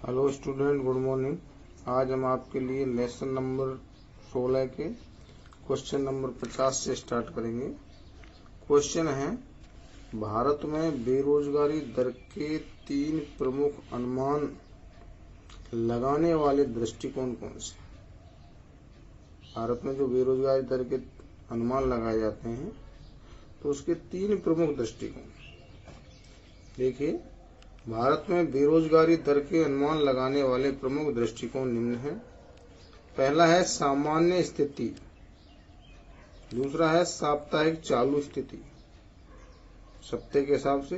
Hello student, good morning. आज हम आपके लिए लेसन नंबर 16 के क्वेश्चन नंबर 50 से स्टार्ट करेंगे। क्वेश्चन है, भारत में बेरोजगारी दर के 3 प्रमुख अनुमान लगाने वाले दृष्टिकोण कौन से? भारत में जो बेरोजगारी दर के अनुमान लगाए जाते हैं तो उसके 3 प्रमुख दृष्टिकोण देखिए। भारत में बेरोजगारी दर के अनुमान लगाने वाले प्रमुख दृष्टिकोण निम्न हैं। पहला है सामान्य स्थिति, दूसरा है साप्ताहिक चालू स्थिति सप्ताह के हिसाब से,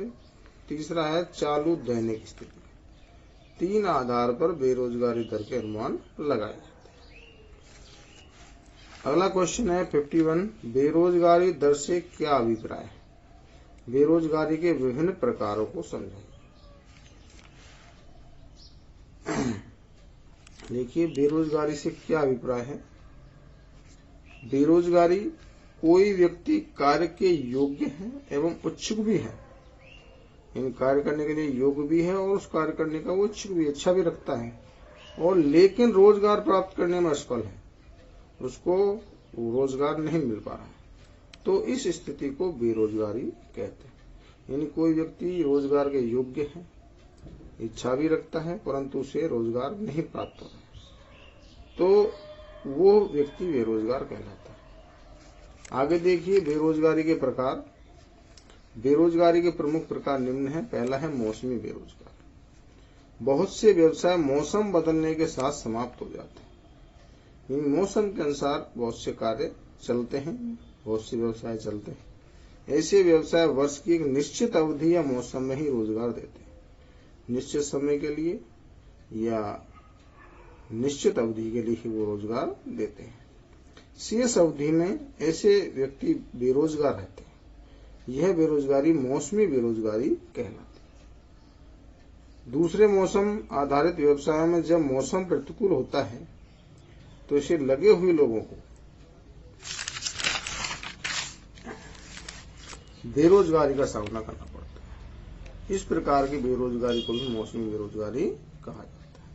तीसरा है चालू दैनिक स्थिति। 3 आधार पर बेरोजगारी दर के अनुमान लगाए जाते हैं। अगला क्वेश्चन है 51, बेरोजगारी दर से क्या अभिप्राय है? बेरोजगारी के विभिन्न प्रकारों को समझें। देखिए, बेरोजगारी से क्या अभिप्राय है। बेरोजगारी कोई व्यक्ति कार्य के योग्य है एवं इच्छुक भी है, यानी कार्य करने के लिए योग्य भी है और उस कार्य करने का वो इच्छुक भी, अच्छा भी रखता है, और लेकिन रोजगार प्राप्त करने में असफल है, उसको रोजगार नहीं मिल पा रहा है, तो इस स्थिति को बेरोजगारी कहते हैं। यानी कोई व्यक्ति रोजगार के योग्य है, इच्छा भी रखता है, परंतु उसे रोजगार नहीं प्राप्त हो रहा है, तो वो व्यक्ति बेरोजगार कहलाता है। आगे देखिए बेरोजगारी के प्रकार। बेरोजगारी के प्रमुख प्रकार निम्न हैं। पहला है मौसमी बेरोजगार। बहुत से व्यवसाय मौसम बदलने के साथ समाप्त हो जाते हैं। मौसम के अनुसार बहुत से कार्य चलते हैं, बहुत से व्यवसाय चलते हैं। ऐसे व्यवसाय वर्ष की एक निश्चित अवधि या मौसम में ही रोजगार देते हैं। निश्चित समय के लिए या निश्चित अवधि के लिए ही वो रोजगार देते हैं। शेष अवधि में ऐसे व्यक्ति बेरोजगार रहते हैं। यह बेरोजगारी मौसमी बेरोजगारी कहलाती है। दूसरे मौसम आधारित व्यवसायों में जब मौसम प्रतिकूल होता है तो इसे लगे हुए लोगों को बेरोजगारी का सामना करना पड़ता है। इस प्रकार की बेरोजगारी को भी मौसमी बेरोजगारी कहा जाता है।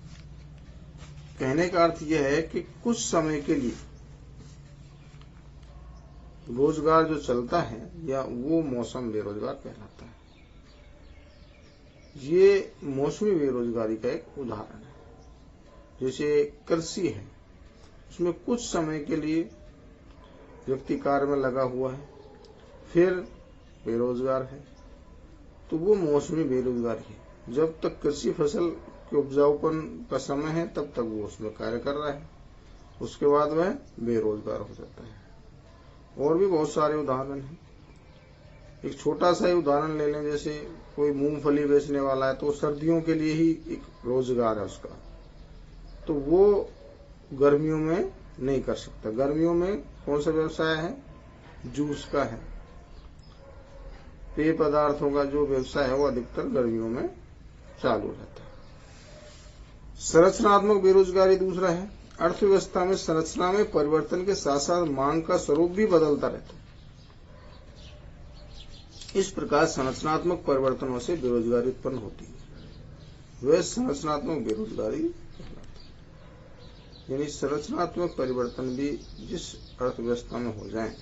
कहने का अर्थ यह है कि कुछ समय के लिए रोजगार जो चलता है या वो मौसम बेरोजगार कहलाता है। ये मौसमी बेरोजगारी का एक उदाहरण है। जैसे कृषि है, उसमें कुछ समय के लिए व्यक्ति कार्य में लगा हुआ है, फिर बेरोजगार है, तो वो मौसमी बेरोजगारी है। जब तक कृषि फसल के उपजाऊपन का समय है तब तक वो उसमें कार्य कर रहा है, उसके बाद वह बेरोजगार हो जाता है। और भी बहुत सारे उदाहरण हैं। एक छोटा सा ही उदाहरण ले लें, जैसे कोई मूंगफली बेचने वाला है तो सर्दियों के लिए ही एक रोजगार है उसका, तो वो गर्मियों में नहीं कर सकता। गर्मियों में कौन सा व्यवसाय है? जूस का है। पेय पदार्थों का जो व्यवसाय है वो अधिकतर गर्मियों में चालू रहता है। संरचनात्मक बेरोजगारी दूसरा है। अर्थव्यवस्था में संरचना में परिवर्तन के साथ साथ मांग का स्वरूप भी बदलता रहता है। इस प्रकार संरचनात्मक परिवर्तनों से बेरोजगारी उत्पन्न होती है, वह संरचनात्मक बेरोजगारी कहलाती है। यानी संरचनात्मक परिवर्तन भी जिस अर्थव्यवस्था में हो जाए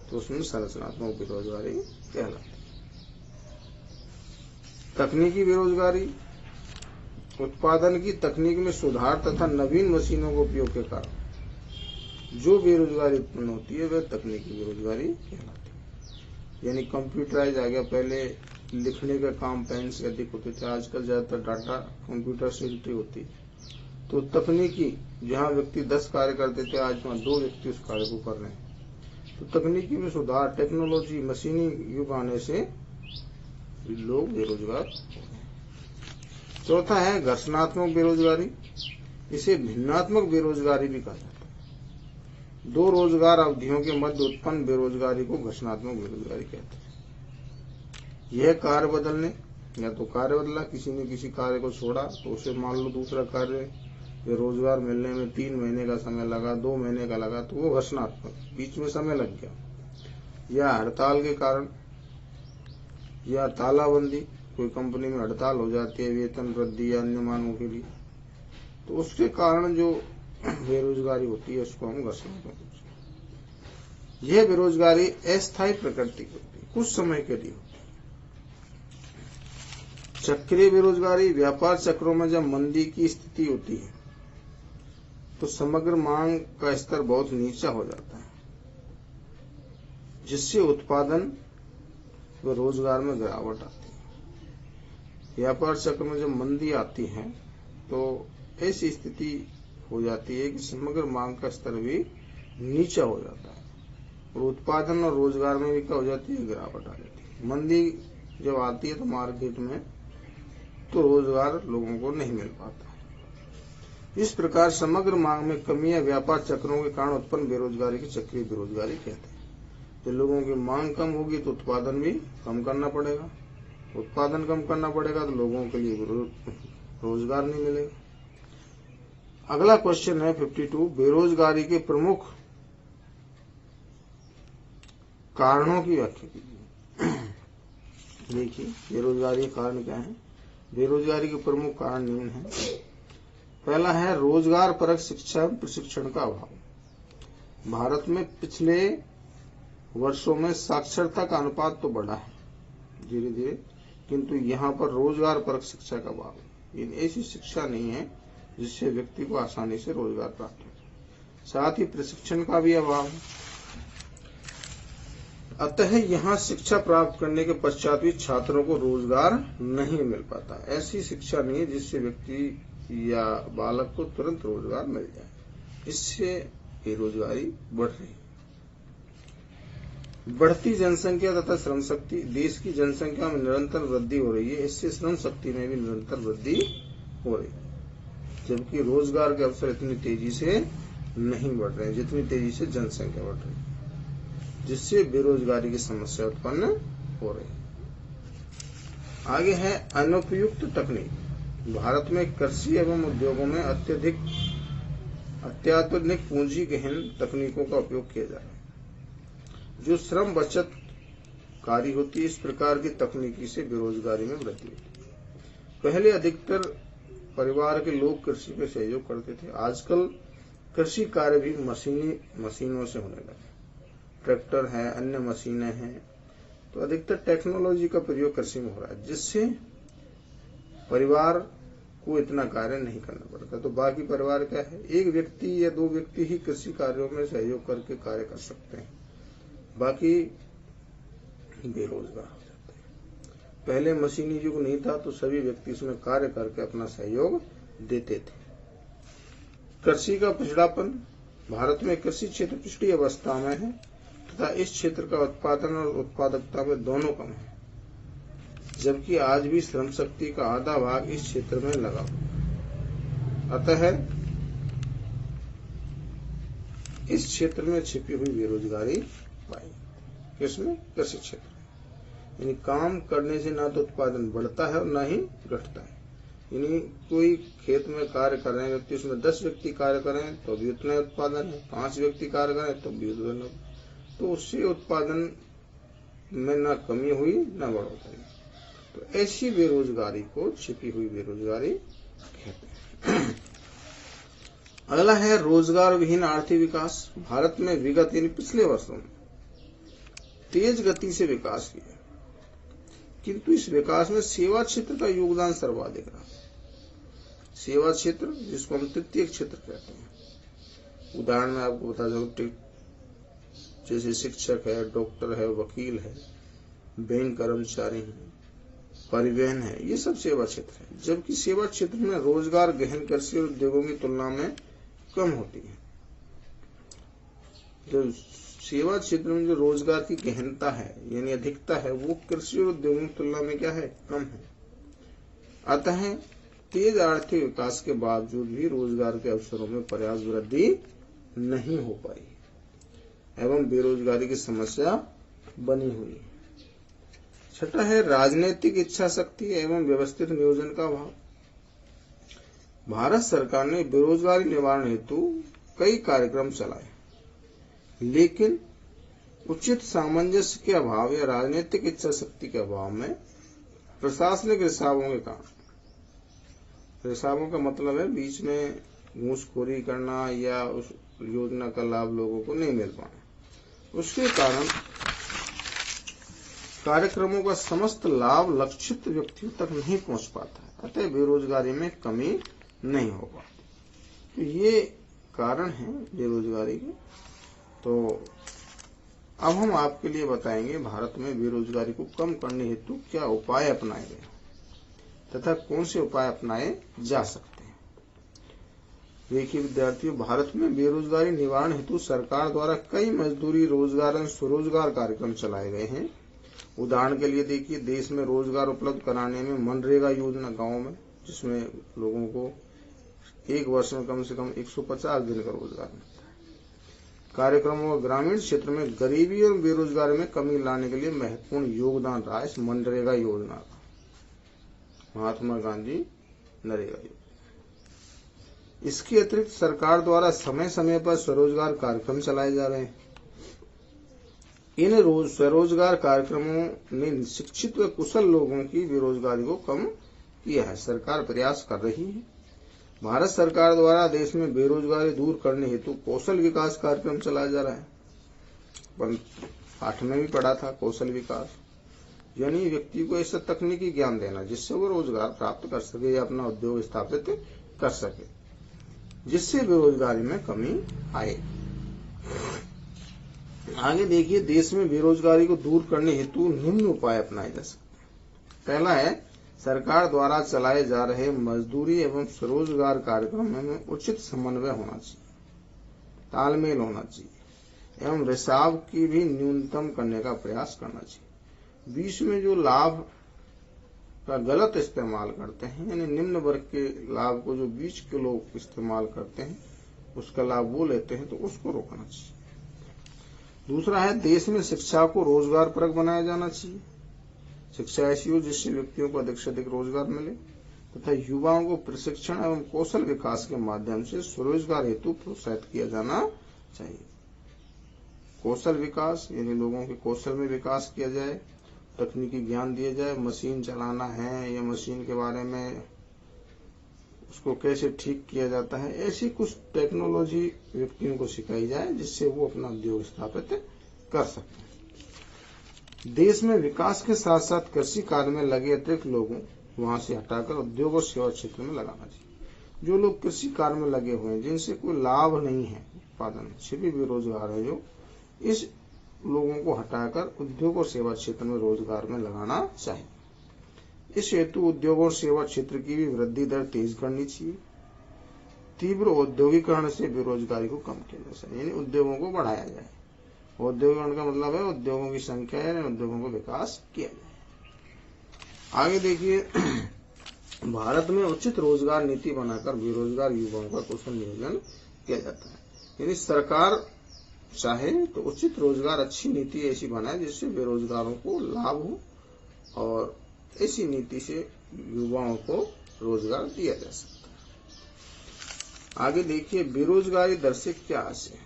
तो उसमें संरचनात्मक बेरोजगारी कहलाती है। तकनीकी बेरोजगारी, उत्पादन की तकनीक में सुधार तथा नवीन मशीनों के उपयोग के कारण जो बेरोजगारी उत्पन्न होती है वह तकनीकी बेरोजगारी कहलाती है। यानी कंप्यूटराइज आ गया। पहले लिखने का काम पेन से अधिक होते थे, आजकल ज्यादातर डाटा कंप्यूटर से एंट्री होती है। तो तकनीकी, जहाँ व्यक्ति 10 कार्य करते थे, आज वहाँ 2 व्यक्ति उस कार्य को कर रहे हैं। तो तकनीकी में सुधार, टेक्नोलॉजी, मशीनी युग आने से लोग बेरोजगार हो गए। चौथा है घर्षणात्मक बेरोजगारी। इसे भिन्नात्मक बेरोजगारी भी कहा जाता है। 2 रोजगार अवधियों के मध्य उत्पन्न बेरोजगारी को घर्षणात्मक बेरोजगारी कहते हैं। यह कार्य बदलने, या तो कार्य बदला, किसी ने किसी कार्य को छोड़ा तो उसे मान लो दूसरा कार्य रोजगार मिलने में 3 महीने का समय लगा, 2 महीने का लगा, तो वो घर्षणात्मक, बीच में समय लग गया। या हड़ताल के कारण या तालाबंदी, कोई कंपनी में हड़ताल हो जाती है वेतन वृद्धि या अन्य मांगों के लिए, तो उसके कारण जो बेरोजगारी होती है उसको हम घर्षण कहते हैं। यह बेरोजगारी अस्थायी प्रकृति की होती है, कुछ समय के लिए होती है। चक्रीय बेरोजगारी, व्यापार चक्रों में जब मंदी की स्थिति होती है तो समग्र मांग का स्तर बहुत नीचा हो जाता है, जिससे उत्पादन व रोजगार में गिरावट आती है। व्यापार चक्र में जब मंदी आती है तो ऐसी स्थिति हो जाती है कि समग्र मांग का स्तर भी नीचा हो जाता है और उत्पादन और रोजगार में भी क्या हो जाती है, गिरावट आ जाती है। मंदी जब आती है तो मार्केट में तो रोजगार लोगों को नहीं मिल पाता। इस प्रकार समग्र मांग में कमी या व्यापार चक्रों के कारण उत्पन्न बेरोजगारी की चक्रीय बेरोजगारी कहते हैं। तो लोगों की मांग कम होगी तो उत्पादन भी कम करना पड़ेगा, उत्पादन कम करना पड़ेगा तो लोगों के लिए रोजगार नहीं मिलेगा। अगला क्वेश्चन है 52, बेरोजगारी के प्रमुख कारणों की व्याख्या कीजिए। देखिए बेरोजगारी के कारण क्या है। बेरोजगारी के प्रमुख कारण निम्न है। पहला है रोजगार परक शिक्षा एवं प्रशिक्षण का अभाव। भारत में पिछले वर्षों में साक्षरता का अनुपात तो बढ़ा है धीरे धीरे, किंतु यहाँ पर रोजगार परक शिक्षा का अभाव है। ऐसी शिक्षा नहीं है जिससे व्यक्ति को आसानी से रोजगार प्राप्त हो। साथ ही प्रशिक्षण का भी अभाव है, अतः यहाँ शिक्षा प्राप्त करने के पश्चात भी छात्रों को रोजगार नहीं मिल पाता। ऐसी शिक्षा नहीं है जिससे व्यक्ति या बालक को तुरंत रोजगार मिल जाए। इससे बेरोजगारी बढ़ रही है। बढ़ती जनसंख्या तथा श्रम शक्ति, देश की जनसंख्या में निरंतर वृद्धि हो रही है, इससे श्रम शक्ति में भी निरंतर वृद्धि हो रही है, जबकि रोजगार के अवसर इतनी तेजी से नहीं बढ़ रहे हैं जितनी तेजी से जनसंख्या बढ़ रही है, जिससे बेरोजगारी की समस्या उत्पन्न हो रही है। आगे है अनुपयुक्त तकनीक। भारत में कृषि एवं उद्योगों में अत्याधुनिक पूंजी गहन तकनीकों का उपयोग किया जा रहा है जो श्रम बचत कारी होती है। इस प्रकार की तकनीकी से बेरोजगारी में वृद्धि होती है। पहले अधिकतर परिवार के लोग कृषि में सहयोग करते थे, आजकल कृषि कार्य भी मशीनों से होने लगे। ट्रैक्टर है, अन्य मशीनें हैं, तो अधिकतर टेक्नोलॉजी का प्रयोग कृषि में हो रहा है, जिससे परिवार को इतना कार्य नहीं करना पड़ता। तो बाकी परिवार क्या है, एक व्यक्ति या दो व्यक्ति ही कृषि कार्यों में सहयोग करके कार्य कर सकते हैं, बाकी बेरोजगार हो जाते हैं। पहले मशीनी युग नहीं था तो सभी व्यक्ति उसमें कार्य करके अपना सहयोग देते थे। कृषि का पिछड़ापन। भारत में कृषि क्षेत्र पिछड़ी अवस्था में है तथा इस क्षेत्र का उत्पादन और उत्पादकता में दोनों कम है, जबकि आज भी श्रम शक्ति का आधा भाग इस क्षेत्र में लगा हुआ। अतः इस क्षेत्र में छिपी हुई बेरोजगारी पाई। किसमें? कृषि क्षेत्र। यानी काम करने से ना तो उत्पादन बढ़ता है और ना ही घटता है। यानी कोई खेत में कार्य कर रहे हैं व्यक्ति, उसमें 10 व्यक्ति कार्य करें तो भी उतना उत्पादन है, 5 व्यक्ति कार्य करें तो भी उतना, तो उससे उत्पादन में ना कमी हुई ना बढ़ोतरी। तो ऐसी बेरोजगारी को छिपी हुई बेरोजगारी कहते हैं। अगला है रोजगार विहीन आर्थिक विकास। भारत में विगत यानी पिछले वर्षों में तेज गति से विकास किया, किंतु इस विकास में सेवा क्षेत्र का योगदान सर्वाधिक रहा। सेवा क्षेत्र जिसको हम तृतीय क्षेत्र कहते हैं। उदाहरण में आपको बता दूं, जैसे शिक्षक है, डॉक्टर है, वकील है, बैंक कर्मचारी है, परिवहन है, ये सब सेवा क्षेत्र है। जबकि सेवा क्षेत्र में रोजगार गहन कृषि और उद्योगों की तुलना में कम होती है। जो सेवा क्षेत्र में जो रोजगार की गहनता है यानी अधिकता है, वो कृषि और उद्योगों की तुलना में क्या है, कम है। अतः तेज आर्थिक विकास के बावजूद भी रोजगार के अवसरों में पर्याप्त वृद्धि नहीं हो पाई एवं बेरोजगारी की समस्या बनी हुई है। छठा है राजनीतिक इच्छा शक्ति एवं व्यवस्थित नियोजन का अभाव। भारत सरकार ने बेरोजगारी निवारण हेतु कई कार्यक्रम चलाए, लेकिन उचित सामंजस्य के अभाव या राजनीतिक इच्छा शक्ति के अभाव में प्रशासनिक रिसावों के कारण, रिसावों का मतलब है बीच में घूसखोरी करना या उस योजना का लाभ लोगों को नहीं मिल पाना, उसके कारण कार्यक्रमों का समस्त लाभ लक्षित व्यक्तियों तक नहीं पहुंच पाता है, अतः बेरोजगारी में कमी नहीं हो पाती। तो ये कारण है बेरोजगारी के। तो अब हम आपके लिए बताएंगे भारत में बेरोजगारी को कम करने हेतु क्या उपाय अपनाए गए तथा कौन से उपाय अपनाए जा सकते हैं। देखिए विद्यार्थियों, भारत में बेरोजगारी निवारण हेतु सरकार द्वारा कई मजदूरी, रोजगार एवं स्वरोजगार कार्यक्रम चलाए गए हैं। उदाहरण के लिए देखिए, देश में रोजगार उपलब्ध कराने में मनरेगा योजना गांव में, जिसमें लोगों को एक वर्ष में कम से कम 150 दिन का रोजगार मिलता है। कार्यक्रमों और ग्रामीण क्षेत्र में गरीबी और बेरोजगारी में कमी लाने के लिए महत्वपूर्ण योगदान रहा इस मनरेगा योजना का, महात्मा गांधी नरेगा योजना। इसके अतिरिक्त सरकार द्वारा समय समय पर स्वरोजगार कार्यक्रम चलाए जा रहे हैं। इन स्वरोजगार कार्यक्रमों ने शिक्षित व कुशल लोगों की बेरोजगारी को कम किया है। सरकार प्रयास कर रही है। भारत सरकार द्वारा देश में बेरोजगारी दूर करने हेतु कौशल विकास कार्यक्रम चलाया जा रहा है। पाठ में भी पढ़ा था कौशल विकास, यानी व्यक्ति को ऐसा तकनीकी ज्ञान देना जिससे वो रोजगार प्राप्त कर सके या अपना उद्योग स्थापित कर सके, जिससे बेरोजगारी में कमी आए। आगे देखिए, देश में बेरोजगारी को दूर करने हेतु निम्न उपाय अपनाए जा सकते हैं। पहला है, सरकार द्वारा चलाए जा रहे मजदूरी एवं स्वरोजगार कार्यक्रमों में उचित समन्वय होना चाहिए, तालमेल होना चाहिए एवं रिसाव की भी न्यूनतम करने का प्रयास करना चाहिए। बीच में जो लाभ का गलत इस्तेमाल करते हैं, यानी निम्न वर्ग के लाभ को जो बीच के लोग इस्तेमाल करते हैं, उसका लाभ वो लेते हैं, तो उसको रोकना चाहिए। दूसरा है, देश में शिक्षा को रोजगार परक बनाया जाना चाहिए। शिक्षा ऐसी हो जिससे व्यक्तियों को अधिक से अधिक रोजगार मिले तथा युवाओं को प्रशिक्षण एवं कौशल विकास के माध्यम से स्वरोजगार हेतु प्रोत्साहित किया जाना चाहिए। कौशल विकास यानी लोगों के कौशल में विकास किया जाए, तकनीकी ज्ञान दिया जाए, मशीन चलाना है या मशीन के बारे में उसको कैसे ठीक किया जाता है, ऐसी कुछ टेक्नोलॉजी व्यक्तियों को सिखाई जाए जिससे वो अपना उद्योग स्थापित कर सकते हैं। देश में विकास के साथ साथ कृषि कार्य में लगे अतिरिक्त लोगों वहां से हटाकर उद्योग और सेवा क्षेत्र में लगाना चाहिए। जो लोग कृषि कार्य में लगे हुए हैं, जिनसे कोई लाभ नहीं है उत्पादन, से भी बेरोजगार है, जो इस लोगों को हटाकर उद्योग और सेवा क्षेत्र में रोजगार में लगाना चाहिए। इस हेतु उद्योग और सेवा क्षेत्र की भी वृद्धि दर तेज करनी चाहिए। तीव्र औद्योगिकरण से बेरोजगारी को कम किया जा सकता है, यानी उद्योगों को बढ़ाया जाए। औद्योगिकरण का मतलब है उद्योगों की संख्या या उद्योगों को विकास किया जाए। आगे देखिए, भारत में उचित रोजगार नीति बनाकर बेरोजगार युवाओं का कौशल नियोजन किया जाता है। यानी सरकार चाहे तो उचित रोजगार अच्छी नीति ऐसी बनाए जिससे बेरोजगारों को लाभ हो और ऐसी नीति से युवाओं को रोजगार दिया जा सकता है। आगे देखिए, बेरोजगारी दर से क्या आशय है।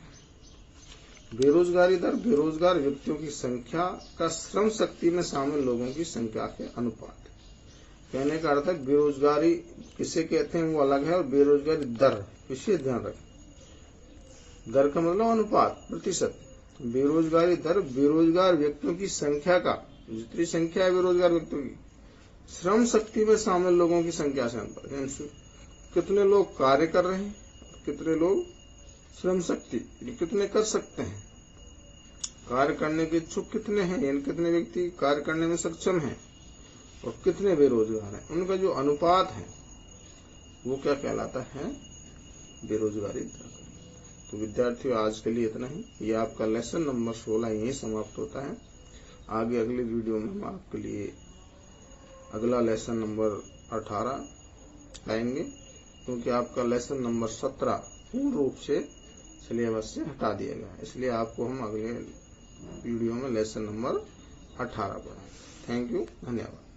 बेरोजगारी दर बेरोजगार व्यक्तियों की संख्या का श्रम शक्ति में शामिल लोगों की संख्या के अनुपात। कहने का अर्थ है, बेरोजगारी किसे कहते हैं वो अलग है और बेरोजगारी दर, विशेष ध्यान रखें। दर का मतलब अनुपात, प्रतिशत। बेरोजगारी दर बेरोजगार व्यक्तियों की संख्या का, जितनी संख्या है बेरोजगार व्यक्तियों की, श्रम शक्ति में शामिल लोगों की संख्या से अनुपात। कितने लोग कार्य कर रहे हैं, कितने लोग श्रम शक्ति कितने कर सकते हैं, कार्य करने के इच्छुक कितने हैं, यानी कितने व्यक्ति कार्य करने में सक्षम हैं और कितने बेरोजगार हैं, उनका जो अनुपात है वो क्या कहलाता है, बेरोजगारी दर। तो विद्यार्थियों, आज के लिए इतना ही। ये आपका लेसन नंबर 16 यही समाप्त होता है। आगे अगले वीडियो में हम आपके लिए अगला लेसन नंबर 18 लाएंगे, क्योंकि आपका लेसन नंबर 17 पूर्ण रूप से सिलेबस से हटा दिया गया, इसलिए आपको हम अगले वीडियो में लेसन नंबर 18 पढ़ाएंगे। थैंक यू, धन्यवाद।